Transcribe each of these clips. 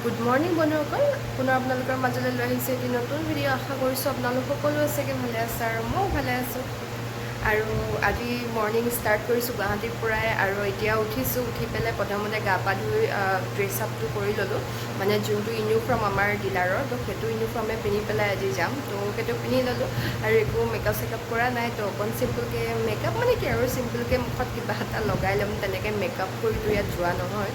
Good morning বন্ধুসকল, পুনৰ আপোনালোকৰ মাজলৈ লৈ আহিছে এটি নতুন ভিডিঅ'। আশা কৰিছোঁ আপোনালোক সকলোৱে চাগে ভালে আছে আৰু ময়ো ভালে আছোঁ। আৰু আজি মৰ্ণিং ষ্টাৰ্ট কৰিছোঁ গুৱাহাটীৰ পৰাই। আৰু এতিয়া উঠিছোঁ, উঠি পেলাই প্ৰথমতে গা পা ধুই ড্ৰেছ আপটো কৰি ল'লোঁ, মানে যোনটো ইউনিফৰ্ম আমাৰ ডিলাৰৰ, তো সেইটো ইউনিফৰ্মে পিন্ধি পেলাই আজি যাম। তো সেইটো পিন্ধি ল'লোঁ আৰু একো মেকআপ চেকআপ কৰা নাই। তো অকণ চিম্পলকৈ মেকআপ মানে কি আৰু চিম্পলকৈ মুখত কিবা এটা লগাই ল'ম, তেনেকৈ মেকআপ কৰিতো ইয়াত যোৱা নহয়।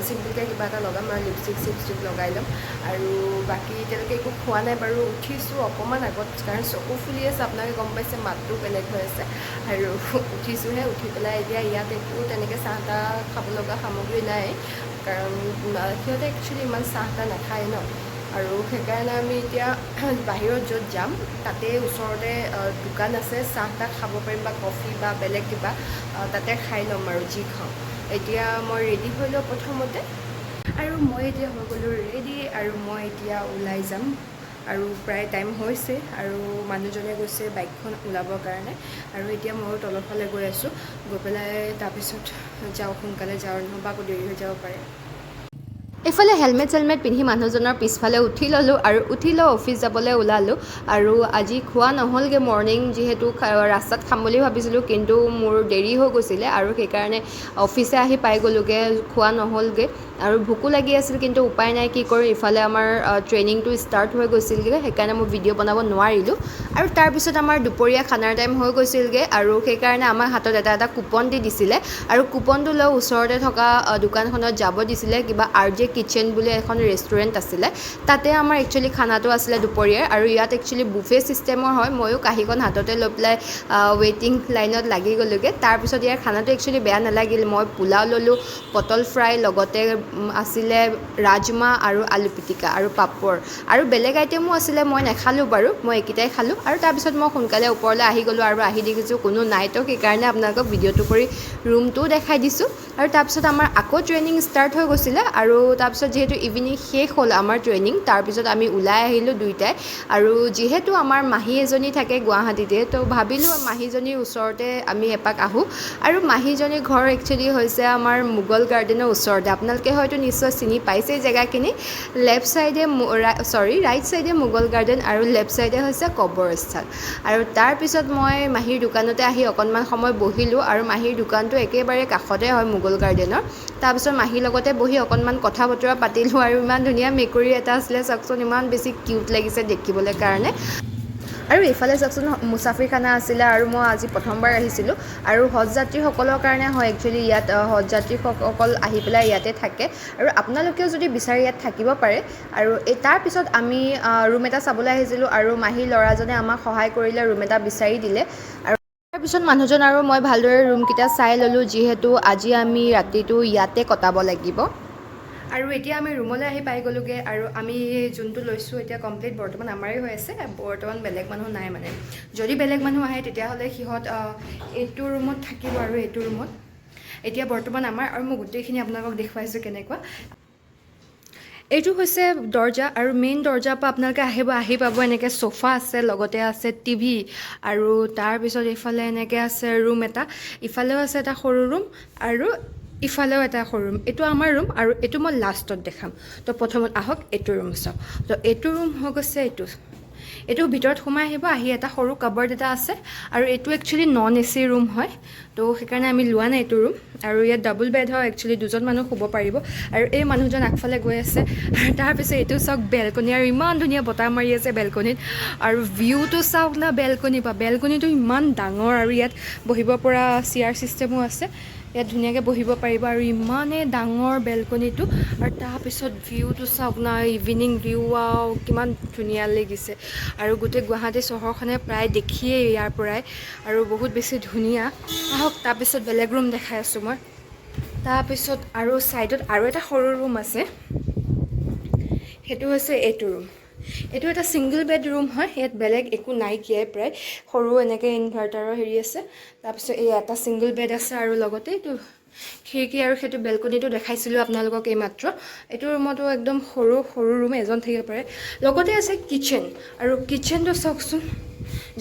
চিম্পলকৈ কিবা এটা লগাম আৰু লিপষ্টিক লগাই ল'ম। আৰু বাকী এতিয়ালৈকে একো খোৱা নাই বাৰু, উঠিছোঁ অকণমান আগত, কাৰণ চকু ফুলি আছে, আপোনালোকে গম পাইছে, মাতটো বেলেগ হৈ আছে। আৰু উঠিছোঁহে, উঠি পেলাই এতিয়া ইয়াত একো তেনেকৈ চাহ তাহ খাব লগা সামগ্ৰী নাই, কাৰণ সিহঁতে একচুৱেলি ইমান চাহ তাহ নাখায় ন। আৰু সেইকাৰণে আমি এতিয়া বাহিৰত য'ত যাম তাতে ওচৰতে দোকান আছে, চাহ তাহ খাব পাৰিম বা কফি বা বেলেগ কিবা তাতে খাই ল'ম আৰু যি খাওঁ। এতিয়া মই ৰেডি হৈ লওঁ প্ৰথমতে, আৰু মই এতিয়া হৈ গ'লোঁ ৰেডি, আৰু মই এতিয়া ওলাই যাম। আৰু প্ৰায় টাইম হৈছে, আৰু মানুহজনে গৈছে বাইকখন ওলাবৰ কাৰণে। আৰু এতিয়া ময়ো তলৰ ফালে গৈ আছোঁ, গৈ পেলাই তাৰপিছত যাওঁ, সোনকালে যাওঁ, নহ'বা আকৌ দেৰি হৈ যাব পাৰে। এইফালে হেলমেট চেলমেট পিন্ধি মানুহজনৰ পিছফালে উঠি ল'লোঁ, আৰু উঠি লৈ অফিচ যাবলৈ ওলালোঁ। আৰু আজি খোৱা নহ'লগৈ মৰ্ণিং, যিহেতু ৰাস্তাত খাম বুলি ভাবিছিলোঁ, কিন্তু মোৰ দেৰি হৈ গৈছিলে, আৰু সেইকাৰণে অফিচে আহি পাই গ'লোগৈ, খোৱা নহ'লগৈ। আৰু ভোকো লাগি আছিল, কিন্তু উপায় নাই, কি কৰোঁ, ইফালে আমাৰ ট্ৰেইনিংটো ষ্টাৰ্ট হৈ গৈছিলগৈ, সেইকাৰণে মই ভিডিঅ' বনাব নোৱাৰিলোঁ। আৰু তাৰপিছত আমাৰ দুপৰীয়া খানাৰ টাইম হৈ গৈছিলগৈ, আৰু সেইকাৰণে আমাৰ হাতত এটা কুপন দি দিছিলে, আৰু কুপনটো লৈ ওচৰতে থকা দোকানখনত যাব দিছিলে। কিবা RJ কিটচেন বুলি এখন ৰেষ্টুৰেণ্ট আছিলে, তাতে আমাৰ একচুৱেলি খানাটো আছিলে দুপৰীয়াৰ। আৰু ইয়াত একচুৱেলি বুফে ছিষ্টেমৰ হয়। ময়ো কাঁহীখন হাততে লৈ পেলাই ৱেইটিং লাইনত লাগি গ'লোগৈ। তাৰপিছত ইয়াৰ খানাটো একচুৱেলি বেয়া নালাগিল। মই পোলাও ল'লোঁ, পটল ফ্ৰাই, লগতে আছিলে ৰাজমাহ আৰু আলু পিটিকা আৰু পাপৰ, আৰু বেলেগ আইটেমো আছিলে, মই নাখালোঁ বাৰু, মই এইকেইটাই খালোঁ। আৰু তাৰপিছত মই সোনকালে ওপৰলৈ আহি গ'লোঁ, আৰু আহি দেখিছোঁ কোনো নাই, তো সেইকাৰণে আপোনালোকক ভিডিঅ'টো কৰি ৰুমটোও দেখাই দিছোঁ। আৰু তাৰপিছত আমাৰ আকৌ ট্ৰেইনিং ষ্টাৰ্ট হৈ গৈছিলে, আৰু তাৰপিছত যিহেতু ইভিনিং শেষ হ'ল আমাৰ ট্ৰেইনিং, তাৰপিছত আমি ওলাই আহিলোঁ দুইটাই। আৰু যিহেতু আমাৰ মাহী এজনী থাকে গুৱাহাটীতে, তো ভাবিলোঁ মাহীজনীৰ ওচৰতে আমি এপাক আহোঁ। আৰু মাহীজনীৰ ঘৰ একচুৱেলি হৈছে আমাৰ মোগল গাৰ্ডেনৰ ওচৰতে। আপোনালোকে হয়তো নিশ্চয় চিনি পাইছেই জেগাখিনি। লেফ্ট চাইডে ৰাইট চাইডে মোগল গাৰ্ডেন, আৰু লেফ্ট চাইডে হৈছে কবৰস্থান। আৰু তাৰপিছত মই মাহীৰ দোকানতে আহি অকণমান সময় বহিলোঁ, আৰু মাহীৰ দোকানটো একেবাৰে কাষতে হয় মোগল গাৰ্ডেনৰ। তাৰপিছত মাহীৰ লগতে বহি অকণমান কথা বতৰা পাতিলোঁ, আৰু ইমান ধুনীয়া মেকুৰী এটা আছিলে, চাওকচোন, ইমান বেছি কিউট লাগিছে দেখিবলৈ কাৰণে। আৰু এইফালে চাওকচোন, মুছাফিৰখানা আছিলে, আৰু মই আজি প্ৰথমবাৰ আহিছিলোঁ। আৰু হজ যাত্ৰীসকলৰ কাৰণে হয় একচুৱেলি, ইয়াত হজ যাত্ৰীসকল আহি পেলাই ইয়াতে থাকে, আৰু আপোনালোকেও যদি বিচাৰে ইয়াত থাকিব পাৰে। আৰু তাৰপিছত আমি ৰুম এটা চাবলৈ আহিছিলোঁ, আৰু মাহীৰ ল'ৰাজনে আমাক সহায় কৰিলে, ৰুম এটা বিচাৰি দিলে। আৰু তাৰপিছত মানুহজন আৰু মই ভালদৰে ৰুমকেইটা চাই ল'লোঁ, যিহেতু আজি আমি ৰাতিটো ইয়াতে কটাব লাগিব। আৰু এতিয়া আমি ৰুমলৈ আহি পাই গ'লোগৈ, আৰু আমি যোনটো লৈছোঁ এতিয়া কমপ্লিট বৰ্তমান আমাৰেই হৈ আছে, বৰ্তমান বেলেগ মানুহ নাই। মানে যদি বেলেগ মানুহ আহে তেতিয়াহ'লে সিহঁত এইটো ৰুমত থাকিব, আৰু এইটো ৰুমত এতিয়া বৰ্তমান আমাৰ। আৰু মই গোটেইখিনি আপোনালোকক দেখুৱাইছোঁ কেনেকুৱা। এইটো হৈছে দৰ্জা, আৰু মেইন দৰ্জাৰ পৰা আপোনালোকে আহি পাব, এনেকৈ চোফা আছে, লগতে আছে TV, আৰু তাৰপিছত এইফালে এনেকৈ আছে ৰুম এটা, ইফালেও আছে এটা সৰু ৰুম, আৰু ইফালেও এটা সৰু ৰুম। এইটো আমাৰ ৰুম, আৰু এইটো মই লাষ্টত দেখাম। তো প্ৰথমত আহক এইটো ৰুম চাওক। তো এইটো ৰুম হৈ গৈছে এইটো ভিতৰত সোমাই আহিব, আহি এটা সৰু কাবাৰ্ড এটা আছে, আৰু এইটো একচুৱেলি নন AC ৰুম হয়, তো সেইকাৰণে আমি লোৱা নাই এইটো ৰুম। আৰু ইয়াত ডাবল বেড হয়, একচুৱেলি দুজন মানুহ শুব পাৰিব। আৰু এই মানুহজন আগফালে গৈ আছে, আৰু তাৰপিছত এইটো চাওক বেলকনি, আৰু ইমান ধুনীয়া বতাহ মাৰি আছে বেলকনিত। আৰু ভিউটো চাওক না বেলকনিৰ পৰা, বেলকনিটো ইমান ডাঙৰ, আৰু ইয়াত বহিব পৰা চেয়াৰ ছিষ্টেমো আছে, ইয়াত ধুনীয়াকৈ বহিব পাৰিব, আৰু ইমানেই ডাঙৰ বেলকনিটো। আৰু তাৰপিছত ভিউটো চাওক না, ইভিনিং ভিউ, কিমান ধুনীয়া লাগিছে। আৰু গোটেই গুৱাহাটী চহৰখনে প্ৰায় দেখিয়েই ইয়াৰ পৰাই, আৰু বহুত বেছি ধুনীয়া। আহক তাৰপিছত বেলেগ ৰুম দেখাই আছোঁ মই। তাৰপিছত আৰু ছাইডত আৰু এটা সৰু ৰুম আছে, সেইটো হৈছে এইটো ৰুম। এইটো এটা ছিংগল বেড ৰুম হয়, ইয়াত বেলেগ একো নাইকিয়াই প্ৰায়, সৰু এনেকৈ ইনভাৰ্টাৰৰ হেৰি আছে। তাৰপিছত এই এটা ছিংগল বেড আছে, আৰু লগতে এইটো খিৰিকী, আৰু সেইটো বেলকনিটো দেখাইছিলোঁ আপোনালোকক এইমাত্ৰ। এইটো ৰুমতো একদম সৰু ৰুম, এজন থাকিব পাৰে। লগতে আছে কিটচেন, আৰু কিটচেনটো চাওকচোন,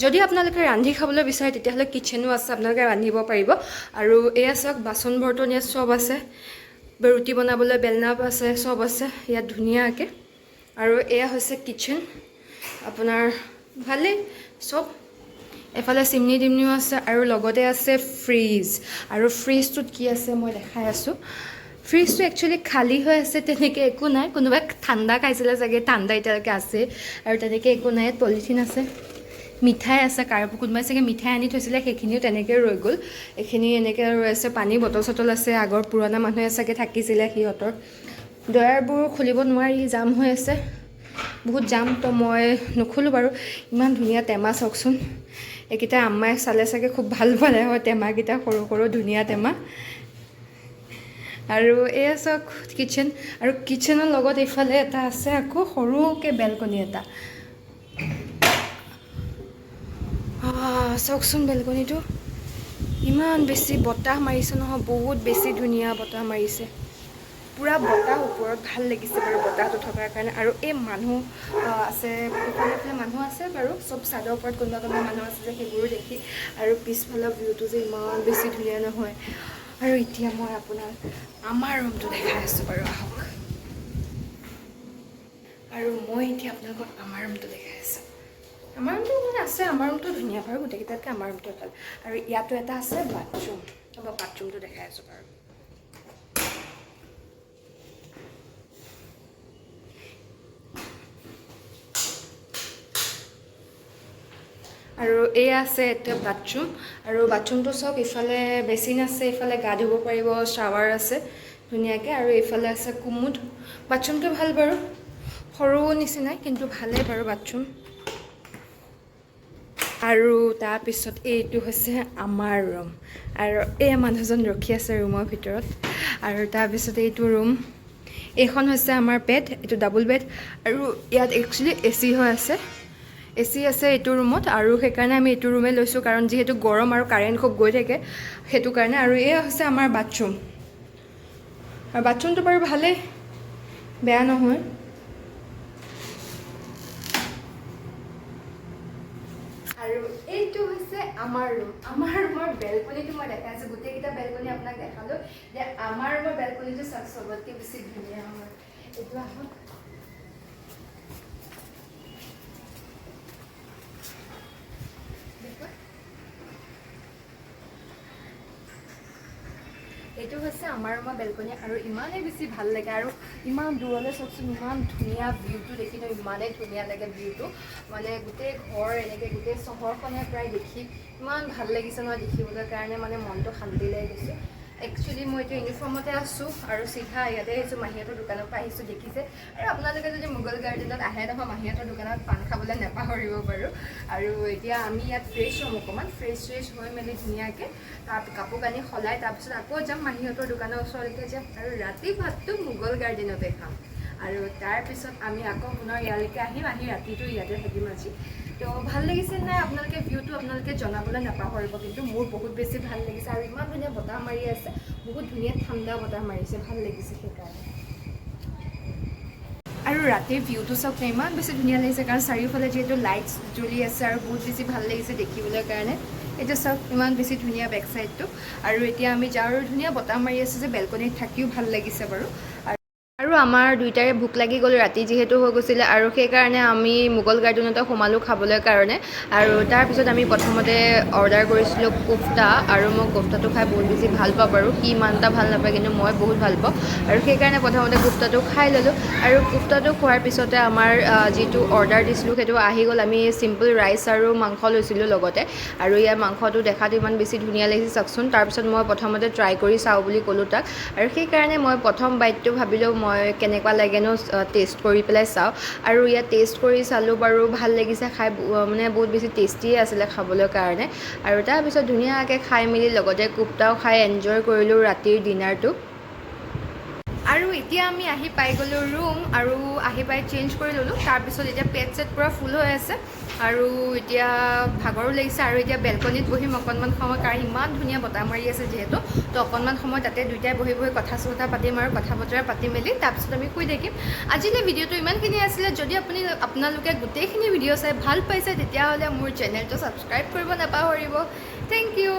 যদি আপোনালোকে ৰান্ধি খাবলৈ বিচাৰে তেতিয়াহ'লে কিটচেনো আছে, আপোনালোকে ৰান্ধিব পাৰিব। আৰু এয়া চাওক বাচন বৰ্তন ইয়াত চব আছে, ৰুটি বনাবলৈ বেলনা আছে, চব আছে ইয়াত ধুনীয়াকৈ। আৰু এয়া হৈছে কিচেন, আপোনাৰ ভালেই চব। এফালে চিমনি টিমনিও আছে আৰু লগতে আছে ফ্ৰিজ। আৰু ফ্ৰিজটোত কি আছে মই দেখাই আছোঁ। ফ্ৰিজটো একচুৱেলি খালী হৈ আছে, তেনেকৈ একো নাই। কোনোবাই ঠাণ্ডা খাইছিলে চাগে, ঠাণ্ডা এতিয়ালৈকে আছে। আৰু তেনেকৈ একো নাই। পলিথিন আছে, মিঠাই আছে, কোনোবাই চাগে মিঠাই আনি থৈছিলে, সেইখিনিও তেনেকৈ ৰৈ গ'ল। এইখিনি এনেকৈ ৰৈ আছে। পানী বটল চটল আছে, আগৰ পুৰণা মানুহে চাগে থাকিছিলে সিহঁতৰ। ড্ৰয়াৰবোৰ খুলিব নোৱাৰি, জাম হৈ আছে, বহুত জাম। তো মই নুখোলোঁ বাৰু। ইমান ধুনীয়া টেমা চাওকচোন। এইকেইটা আম্মাই চালে চাগে খুব ভাল পালে হয়, টেমাকেইটা সৰু সৰু ধুনীয়া টেমা। আৰু এয়া চাওক কিটচেন। আৰু কিটচেনৰ লগত এইফালে এটা আছে আকৌ সৰুকৈ বেলকনি এটা। চাওকচোন বেলকনিটো, ইমান বেছি বতাহ মাৰিছে নহয়, বহুত বেছি ধুনীয়া বতাহ মাৰিছে। পূৰা বতাহ ওপৰত, ভাল লাগিছে বাৰু বতাহটো থকাৰ কাৰণে। আৰু এই মানুহ আছে, এইফালে মানুহ আছে বাৰু, চব ছাদৰ ওপৰত কোনোবা কোনোবা মানুহ আছে যে, সেইবোৰো দেখি। আৰু পিছফালৰ ভিউটো যে ইমান বেছি ধুনীয়া নহয়। আৰু এতিয়া মই আপোনাক আমাৰ ৰুমটো দেখাই আছোঁ বাৰু, আহক। আৰু মই এতিয়া আপোনালোকক আমাৰ ৰুমটো দেখাই আছোঁ। আমাৰ ৰুমটো মানে আছে, আমাৰ ৰুমটো ধুনীয়া বাৰু, গোটেইকেইটাতকৈ আমাৰ ৰুমটো ভাল। আৰু ইয়াতো এটা আছে বাথৰুম, মই বাথৰুমটো দেখাই আছোঁ বাৰু। আৰু এয়া আছে এটা বাথৰুম। আৰু বাথৰুমটো চাওক, ইফালে বেচিন আছে, ইফালে গা ধুব পাৰিব, শ্বাৱাৰ আছে ধুনীয়াকৈ। আৰু এইফালে আছে কুমুদ। বাথৰুমটো ভাল বাৰু, সৰু নিচিনাই কিন্তু ভালেই বাৰু বাথৰুম। আৰু তাৰপিছত এইটো হৈছে আমাৰ ৰুম। আৰু এই মানুহজন ৰখি আছে ৰুমৰ ভিতৰত। আৰু তাৰপিছত এইটো ৰুম, এইখন হৈছে আমাৰ বেড, এইটো ডাবল বেড। আৰু ইয়াত একচুৱেলি AC হৈ আছে, AC আছে এইটো ৰুমত। আৰু সেইকাৰণে আমি এইটো ৰুমে লৈছোঁ, কাৰণ যিহেতু গৰম আৰু কাৰেণ্ট খুব গৈ থাকে, সেইটো কাৰণে। আৰু এয়া হৈছে আমাৰ বাথৰুম। আৰু বাথৰুমটো বাৰু ভালেই, বেয়া নহয়। আৰু এইটো হৈছে আমাৰ ৰুম। আমাৰ ৰুমৰ বেলকনিটো মই দেখাইছোঁ, গোটেইকেইটা বেলকনি আপোনাক দেখালোঁ যে আমাৰ ৰুমৰ বেলকনিটো চবতকৈ বেছি ধুনীয়া হয়। এইটো আহক, এইটো হৈছে আমাৰ ৰুমৰ বেলকনি। আৰু ইমানেই বেছি ভাল লাগে। আৰু ইমান দূৰলৈ চাওকচোন, ইমান ধুনীয়া ভিউটো দেখি ন, ইমানেই ধুনীয়া লাগে ভিউটো। মানে গোটেই ঘৰ এনেকৈ, গোটেই চহৰখনে প্ৰায় দেখি ইমান ভাল লাগিছে নহয় দেখিবলৈ কাৰণে, মানে মনটো শান্তি লাগি গৈছে। একচুৱেলি মই এতিয়া ইউনিফৰ্মতে আছোঁ আৰু চিধা ইয়াতে আহিছোঁ, মাহীহঁতৰ দোকানৰ পৰা আহিছোঁ, দেখিছে। আৰু আপোনালোকে যদি মোগল গাৰ্ডেনত আহে নহয়, মাহীহঁতৰ দোকানত পাণ খাবলৈ নাপাহৰিব বাৰু। আৰু এতিয়া আমি ইয়াত ফ্ৰেছ হ'ম অকণমান, ফ্ৰেছ হৈ মেলি ধুনীয়াকৈ তাত কাপোৰ কানি সলাই তাৰপিছত আকৌ যাম মাহীহঁতৰ দোকানৰ ওচৰলৈকে যাম। আৰু ৰাতি ভাতটো মোগল গাৰ্ডেনতে খাম। আৰু তাৰপিছত আমি আকৌ পুনৰ ইয়ালৈকে আহিম, আহি ৰাতিটো ইয়াতে থাকিম আজি। তো ভাল লাগিছে নাই আপোনালোকে ভিউটো আপোনালোকে জনাবলৈ নাপাহৰিব। কিন্তু মোৰ বহুত বেছি ভাল লাগিছে। আৰু ইমান ধুনীয়া বতাহ মাৰি আছে, বহুত ধুনীয়া ঠাণ্ডা বতাহ মাৰিছে, ভাল লাগিছে সেইকাৰণে। আৰু ৰাতিৰ ভিউটো চাওক, ইমান বেছি ধুনীয়া লাগিছে, কাৰণ চাৰিওফালে যিহেতু লাইটছ জ্বলি আছে আৰু বহুত বেছি ভাল লাগিছে দেখিবলৈ কাৰণে। এইটো চাওক, ইমান বেছি ধুনীয়া বেক চাইডটো। আৰু এতিয়া আমি যাওঁ, আৰু ধুনীয়া বতাহ মাৰি আছে যে, বেলকনিত থাকিও ভাল লাগিছে বাৰু। আৰু আমাৰ দুইটাৰে ভোক লাগি গ'ল, ৰাতি যিহেতু হৈ গৈছিলে। আৰু সেইকাৰণে আমি মোগল গাৰ্ডেনতে সোমালোঁ খাবলৈ কাৰণে। আৰু তাৰপিছত আমি প্ৰথমতে অৰ্ডাৰ কৰিছিলোঁ কোফ্তা। আৰু মই কোফ্তাটো খাই বহুত বেছি ভাল পাওঁ বাৰু, সি ইমান এটা ভাল নাপায়, কিন্তু মই বহুত ভাল পাওঁ। আৰু সেইকাৰণে প্ৰথমতে কোফ্তাটো খাই ল'লোঁ। আৰু কোফ্তাটো খোৱাৰ পিছতে আমাৰ যিটো অৰ্ডাৰ দিছিলোঁ সেইটো আহি গ'ল। আমি চিম্পল ৰাইচ আৰু মাংস লৈছিলোঁ লগতে। আৰু ইয়াৰ মাংসটো দেখাত ইমান বেছি ধুনীয়া লাগিছে চাওকচোন। তাৰপিছত মই প্ৰথমতে ট্ৰাই কৰি চাওঁ বুলি ক'লোঁ তাক। আৰু সেইকাৰণে মই প্ৰথম বাইটটো ভাবিলোঁ মই কেনেকুৱা লাগেনো টেষ্ট কৰি পেলাই চাওঁ। আৰু ইয়াত টেষ্ট কৰি চালোঁ বাৰু, ভাল লাগিছে খাই, মানে বহুত বেছি টেষ্টিয়ে আছিলে খাবলৈ কাৰণে। আৰু তাৰপিছত ধুনীয়াকৈ খাই মেলি লগতে কোফ্তাও খাই এনজয় কৰিলোঁ ৰাতিৰ ডিনাৰটো। আৰু এতিয়া আমি আহি পাই গ'লোঁ ৰুম। আৰু আহি পাই চেঞ্জ কৰি ল'লোঁ। তাৰপিছত এতিয়া পেট চেট পূৰা ফুল হৈ আছে। আৰু এতিয়া ভাগৰো লাগিছে। আৰু এতিয়া বেলকনিত বহিম অকণমান সময়, কাৰণ ইমান ধুনীয়া বতাহ মাৰি আছে যিহেতু। তো অকণমান সময় তাতে দুইটাই বহি বহি কথা চথা পাতিম, আৰু কথা বতৰা পাতি মেলি তাৰপিছত আমি শুই থাকিম। আজিলৈ ভিডিঅ'টো ইমানখিনি আছিলে। যদি আপোনালোকে গোটেইখিনি ভিডিঅ' চাই ভাল পাইছে, তেতিয়াহ'লে মোৰ চেনেলটো ছাবস্ক্ৰাইব কৰিব নাপাহৰিব। Thank U.